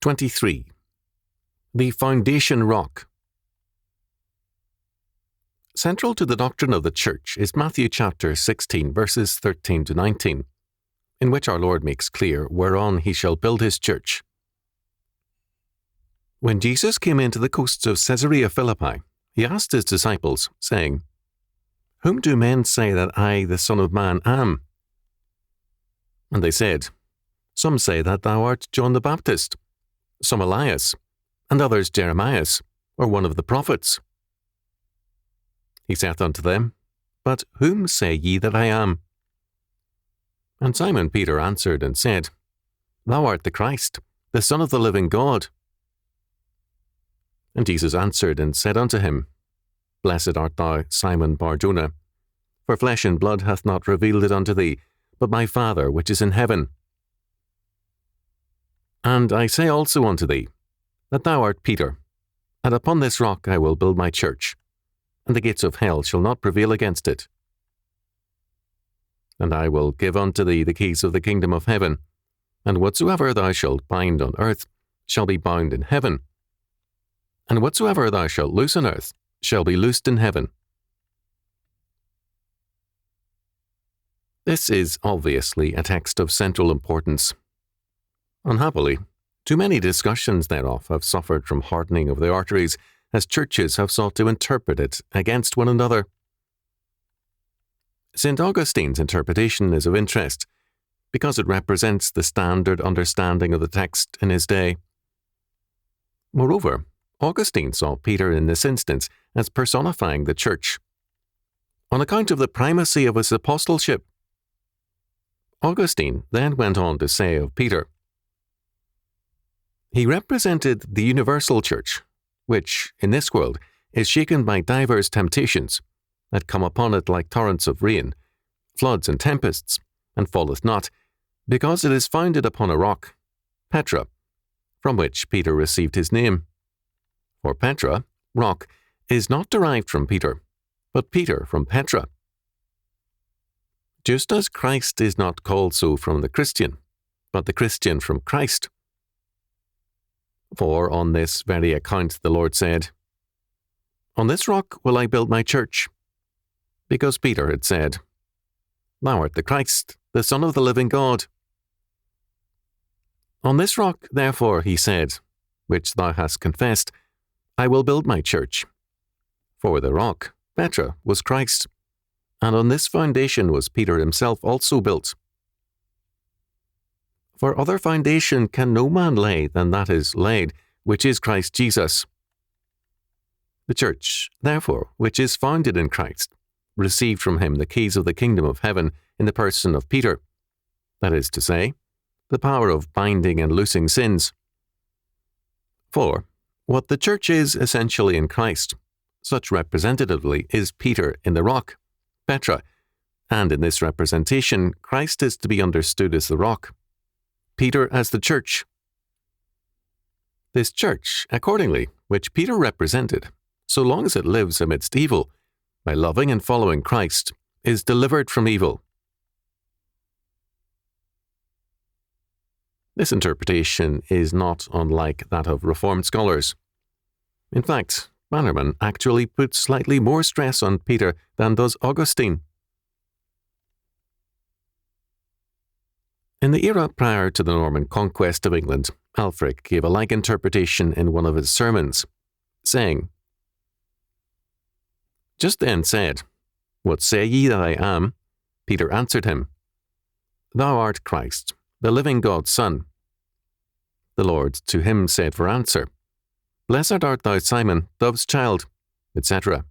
23. The Foundation Rock. Central to the doctrine of the Church is Matthew chapter 16, verses 13 to 19, in which our Lord makes clear whereon he shall build his church. When Jesus came into the coasts of Caesarea Philippi, he asked his disciples, saying, Whom do men say that I, the Son of Man, am? And they said, Some say that thou art John the Baptist, some Elias, and others Jeremias, or one of the prophets. He saith unto them, But whom say ye that I am? And Simon Peter answered and said, Thou art the Christ, the Son of the living God. And Jesus answered and said unto him, Blessed art thou, Simon Bar-Jonah, for flesh and blood hath not revealed it unto thee, but my Father which is in heaven. And I say also unto thee, that thou art Peter, and upon this rock I will build my church, and the gates of hell shall not prevail against it. And I will give unto thee the keys of the kingdom of heaven, and whatsoever thou shalt bind on earth shall be bound in heaven, and whatsoever thou shalt loose on earth shall be loosed in heaven. This is obviously a text of central importance. Unhappily, too many discussions thereof have suffered from hardening of the arteries, as churches have sought to interpret it against one another. St. Augustine's interpretation is of interest, because it represents the standard understanding of the text in his day. Moreover, Augustine saw Peter in this instance as personifying the church, on account of the primacy of his apostleship. Augustine then went on to say of Peter, He represented the universal church, which, in this world, is shaken by divers temptations, that come upon it like torrents of rain, floods and tempests, and falleth not, because it is founded upon a rock, Petra, from which Peter received his name. For Petra, rock, is not derived from Peter, but Peter from Petra. Just as Christ is not called so from the Christian, but the Christian from Christ. For on this very account the Lord said, On this rock will I build my church, because Peter had said, Thou art the Christ, the Son of the living God. On this rock, therefore, he said, which thou hast confessed, I will build my church. For the rock, Petra, was Christ, and on this foundation was Peter himself also built. For other foundation can no man lay than that is laid, which is Christ Jesus. The church, therefore, which is founded in Christ, received from him the keys of the kingdom of heaven in the person of Peter, that is to say, the power of binding and loosing sins. For what the church is essentially in Christ, such representatively is Peter in the rock, Petra, and in this representation Christ is to be understood as the rock, Peter as the church. This church, accordingly, which Peter represented, so long as it lives amidst evil, by loving and following Christ, is delivered from evil. This interpretation is not unlike that of Reformed scholars. In fact, Bannerman actually puts slightly more stress on Peter than does Augustine. In the era prior to the Norman conquest of England, Ælfric gave a like interpretation in one of his sermons, saying, Just then said, What say ye that I am? Peter answered him, Thou art Christ, the living God's Son. The Lord to him said for answer, Blessed art thou, Simon, dove's child, etc.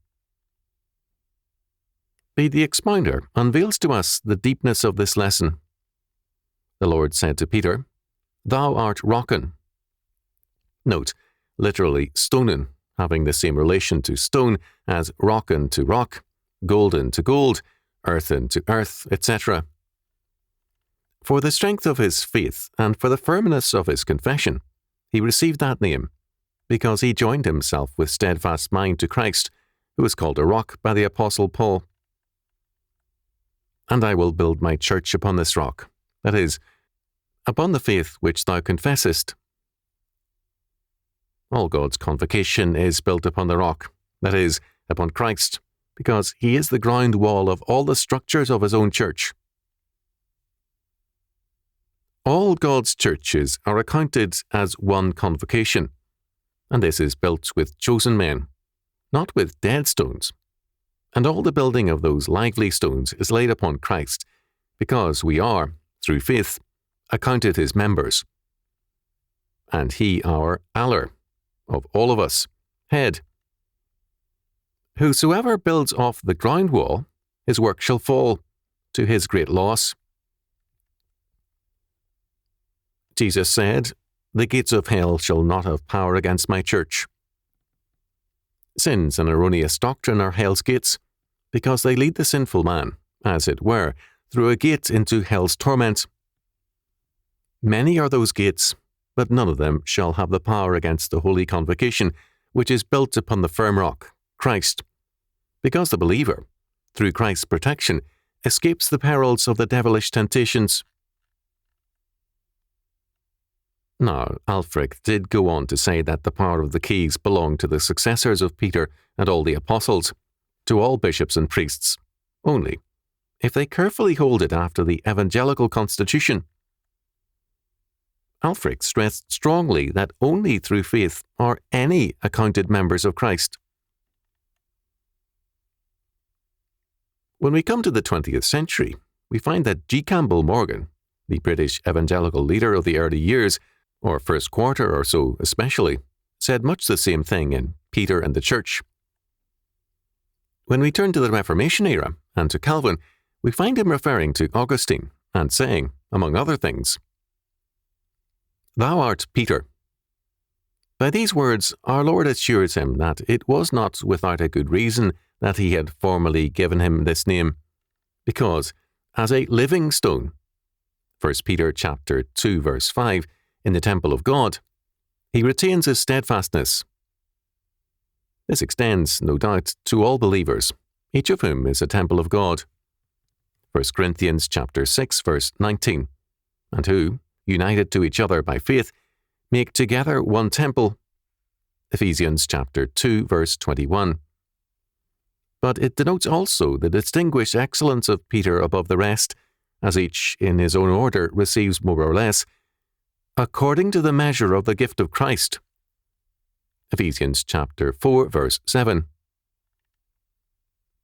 The expounder unveils to us the deepness of this lesson. The Lord said to Peter, Thou art rocken. Note, literally stonen, having the same relation to stone as rocken to rock, golden to gold, earthen to earth, etc. For the strength of his faith and for the firmness of his confession, he received that name, because he joined himself with steadfast mind to Christ, who is called a rock by the Apostle Paul. And I will build my church upon this rock, that is, upon the faith which thou confessest. all God's convocation is built upon the rock, that is, upon Christ, because he is the ground wall of all the structures of his own church. All God's churches are accounted as one convocation, and this is built with chosen men, not with dead stones. And all the building of those lively stones is laid upon Christ, because we are, through faith, accounted his members. And he our aller, of all of us, head. Whosoever builds off the ground wall, his work shall fall, to his great loss. Jesus said, "The gates of hell shall not have power against my church." Sins and erroneous doctrine are hell's gates, because they lead the sinful man, as it were, through a gate into hell's torment. Many are those gates, but none of them shall have the power against the holy convocation, which is built upon the firm rock, Christ, because the believer, through Christ's protection, escapes the perils of the devilish temptations. Now, Alfric did go on to say that the power of the keys belonged to the successors of Peter and all the apostles, to all bishops and priests, only if they carefully hold it after the evangelical constitution. Alfric stressed strongly that only through faith are any accounted members of Christ. When we come to the 20th century, we find that G. Campbell Morgan, the British evangelical leader of the early years, or first quarter or so especially, said much the same thing in Peter and the Church. When we turn to the Reformation era and to Calvin, we find him referring to Augustine and saying, among other things, "Thou art Peter." By these words, our Lord assures him that it was not without a good reason that he had formerly given him this name, because, as a living stone, 1 Peter chapter 2 verse 5, in the temple of God, he retains his steadfastness. This extends, no doubt, to all believers, each of whom is a temple of God. 1 Corinthians chapter 6 verse 19, and who, united to each other by faith, make together one temple. Ephesians chapter 2 verse 21. But it denotes also the distinguished excellence of Peter above the rest, as each in his own order receives more or less, according to the measure of the gift of Christ. Ephesians chapter 4 verse 7.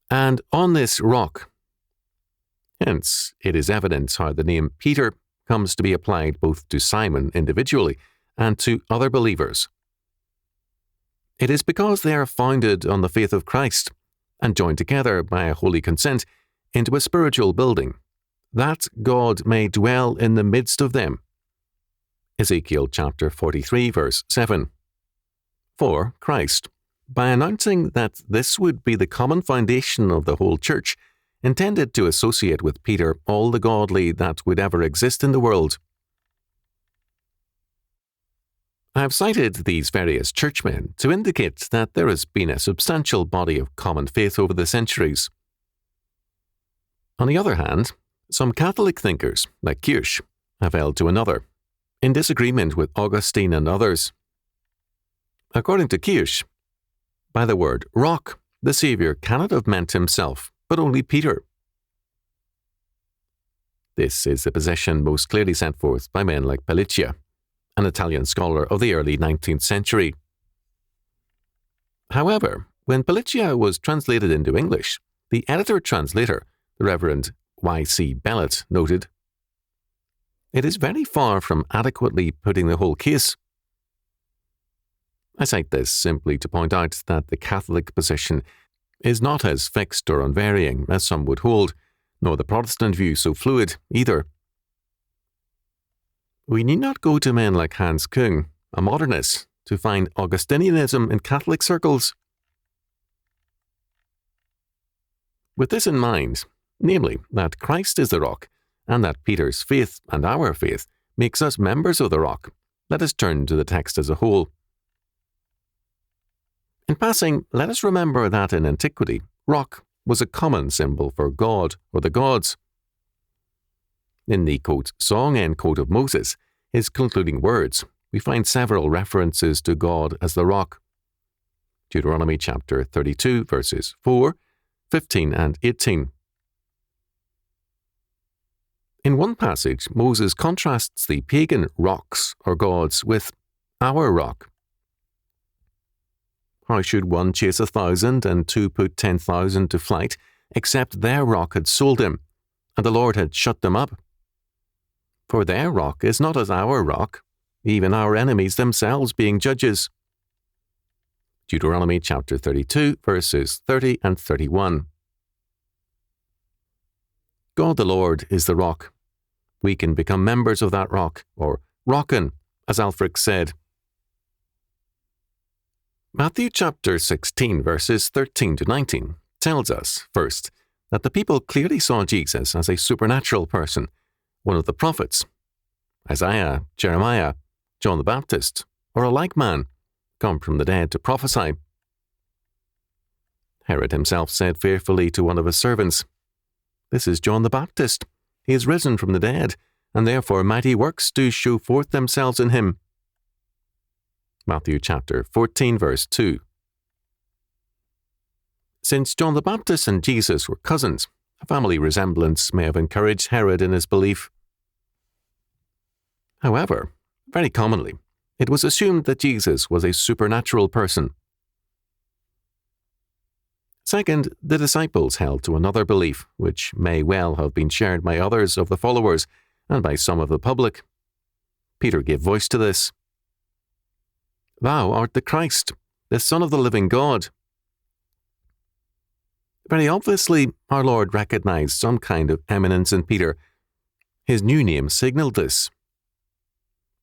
And on this rock. Hence, it is evident how the name Peter comes to be applied both to Simon individually and to other believers. It is because they are founded on the faith of Christ and joined together by a holy consent into a spiritual building, that God may dwell in the midst of them. Ezekiel chapter 43 verse 7. For Christ, by announcing that this would be the common foundation of the whole church, intended to associate with Peter all the godly that would ever exist in the world. I have cited these various churchmen to indicate that there has been a substantial body of common faith over the centuries. On the other hand, some Catholic thinkers, like Kirsch, have held to another, in disagreement with Augustine and others. According to Kirsch, by the word rock, the Saviour cannot have meant himself, but only Peter. This is the position most clearly set forth by men like Pelliccia, an Italian scholar of the early 19th century. However, when Pelliccia was translated into English, the editor-translator, the Reverend Y.C. Bellett, noted, "It is very far from adequately putting the whole case." I cite this simply to point out that the Catholic position is not as fixed or unvarying as some would hold, nor the Protestant view so fluid either. We need not go to men like Hans Küng, a modernist, to find Augustinianism in Catholic circles. With this in mind, namely that Christ is the rock, and that Peter's faith and our faith makes us members of the rock, let us turn to the text as a whole. In passing, let us remember that in antiquity, rock was a common symbol for God or the gods. In the, quote, song, end quote, of Moses, his concluding words, we find several references to God as the rock. Deuteronomy chapter 32, verses 4, 15 and 18. In one passage, Moses contrasts the pagan rocks or gods with our rock. How should one chase 1,000 and two put 10,000 to flight, except their rock had sold him, and the Lord had shut them up? For their rock is not as our rock, even our enemies themselves being judges. Deuteronomy chapter 32, verses 30 and 31. God the Lord is the rock. We can become members of that rock, or rockin', as Alfric said. Matthew chapter 16, verses 13 to 19, tells us, first, that the people clearly saw Jesus as a supernatural person, one of the prophets, Isaiah, Jeremiah, John the Baptist, or a like man, come from the dead to prophesy. Herod himself said fearfully to one of his servants, "This is John the Baptist. He is risen from the dead, and therefore mighty works do show forth themselves in him." Matthew chapter 14, verse 2. Since John the Baptist and Jesus were cousins, a family resemblance may have encouraged Herod in his belief. However, very commonly, it was assumed that Jesus was a supernatural person. Second, the disciples held to another belief, which may well have been shared by others of the followers and by some of the public. Peter gave voice to this. "Thou art the Christ, the Son of the living God." Very obviously, our Lord recognized some kind of eminence in Peter. His new name signaled this.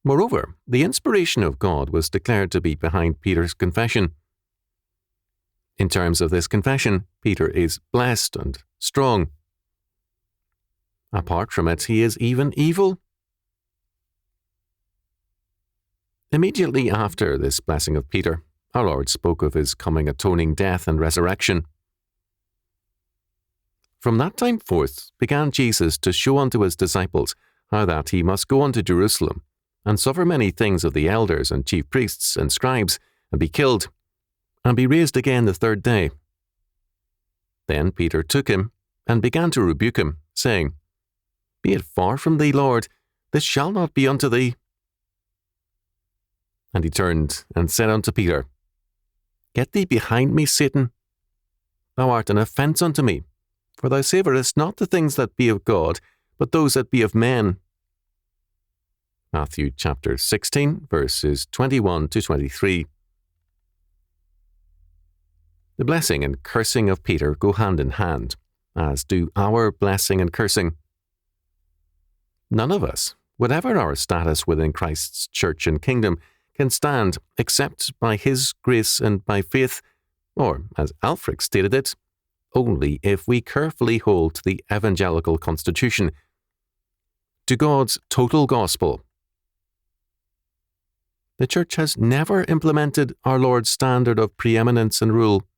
Moreover, the inspiration of God was declared to be behind Peter's confession. In terms of this confession, Peter is blessed and strong. Apart from it, he is even evil. Immediately after this blessing of Peter, our Lord spoke of his coming atoning death and resurrection. From that time forth began Jesus to show unto his disciples how that he must go unto Jerusalem, and suffer many things of the elders and chief priests and scribes, and be killed, and be raised again the third day. Then Peter took him, and began to rebuke him, saying, "Be it far from thee, Lord, this shall not be unto thee." And he turned and said unto Peter, "Get thee behind me, Satan. Thou art an offence unto me, for thou savourest not the things that be of God, but those that be of men." Matthew chapter 16, verses 21 to 23. The blessing and cursing of Peter go hand in hand, as do our blessing and cursing. None of us, whatever our status within Christ's church and kingdom, can stand except by his grace and by faith, or, as Alfric stated it, only if we carefully hold to the evangelical constitution, to God's total gospel. The Church has never implemented our Lord's standard of preeminence and rule.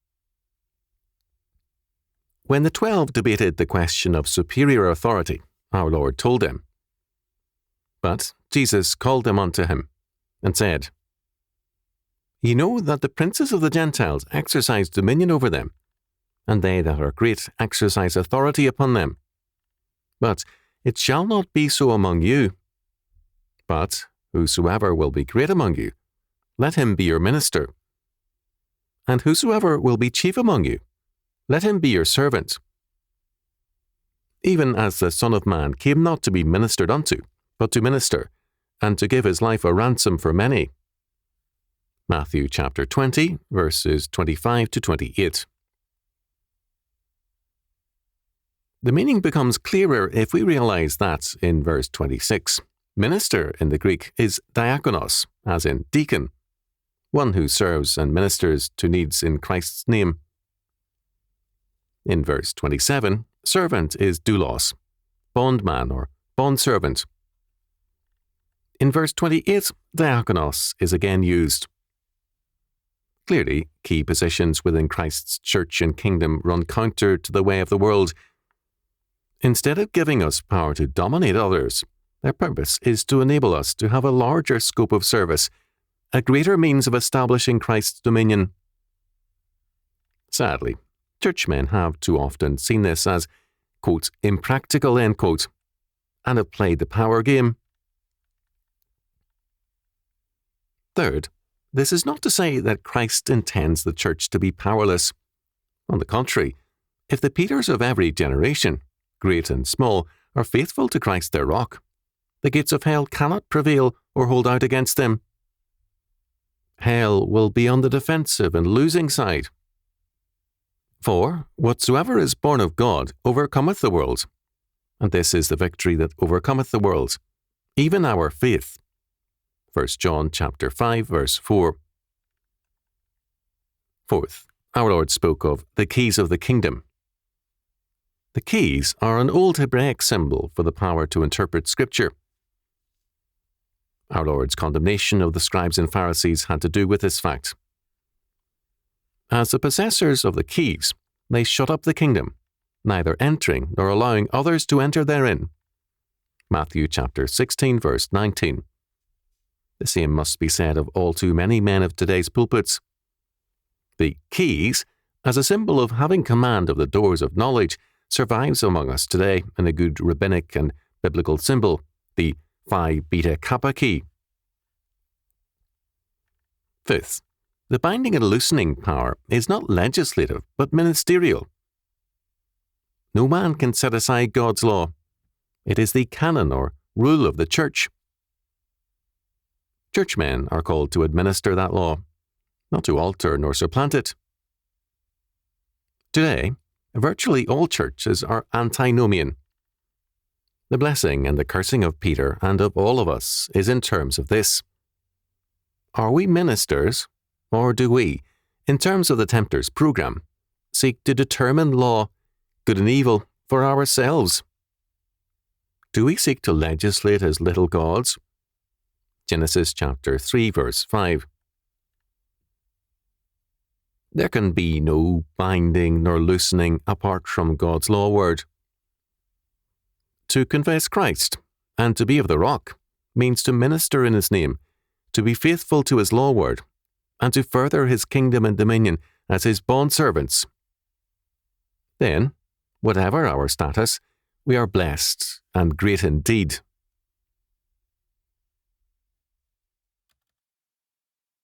When the 12 debated the question of superior authority, our Lord told them, "But Jesus called them unto him, and said, Ye know that the princes of the Gentiles exercise dominion over them, and they that are great exercise authority upon them. But it shall not be so among you. But whosoever will be great among you, let him be your minister. And whosoever will be chief among you, let him be your servant. Even as the Son of Man came not to be ministered unto, but to minister, and to give his life a ransom for many." Matthew chapter 20, verses 25 to 28. The meaning becomes clearer if we realize that, in verse 26, minister in the Greek is diakonos, as in deacon, one who serves and ministers to needs in Christ's name. In verse 27, servant is doulos, bondman or bondservant. In verse 28, diakonos is again used. Clearly, key positions within Christ's church and kingdom run counter to the way of the world. Instead of giving us power to dominate others, Their purpose is to enable us to have a larger scope of service, a greater means of establishing Christ's dominion. Sadly, churchmen have too often seen this as, quote, impractical, end quote, and have played the power game. Third, this is not to say that Christ intends the church to be powerless. On the contrary, if the Peters of every generation, great and small, are faithful to Christ their rock, the gates of hell cannot prevail or hold out against them. Hell will be on the defensive and losing side. For whatsoever is born of God overcometh the world, and this is the victory that overcometh the world, even our faith. 1 John chapter 5, verse 4. Fourth, our Lord spoke of the keys of the kingdom. The keys are an old Hebraic symbol for the power to interpret Scripture. Our Lord's condemnation of the scribes and Pharisees had to do with this fact. As the possessors of the keys, they shut up the kingdom, neither entering nor allowing others to enter therein. Matthew chapter 16, verse 19. The same must be said of all too many men of today's pulpits. The keys, as a symbol of having command of the doors of knowledge, survives among us today in a good rabbinic and biblical symbol, the Phi Beta Kappa key. Fifth, the binding and loosening power is not legislative but ministerial. No man can set aside God's law. It is the canon or rule of the church. Churchmen are called to administer that law, not to alter nor supplant it. Today, virtually all churches are antinomian. The blessing and the cursing of Peter and of all of us is in terms of this. Are we ministers, or do we, in terms of the tempter's program, seek to determine law, good and evil, for ourselves? Do we seek to legislate as little gods? Genesis chapter 3, verse 5. There can be no binding nor loosening apart from God's law word. To confess Christ and to be of the rock means to minister in his name, to be faithful to his law word, and to further his kingdom and dominion as his bondservants. Then, whatever our status, we are blessed and great indeed.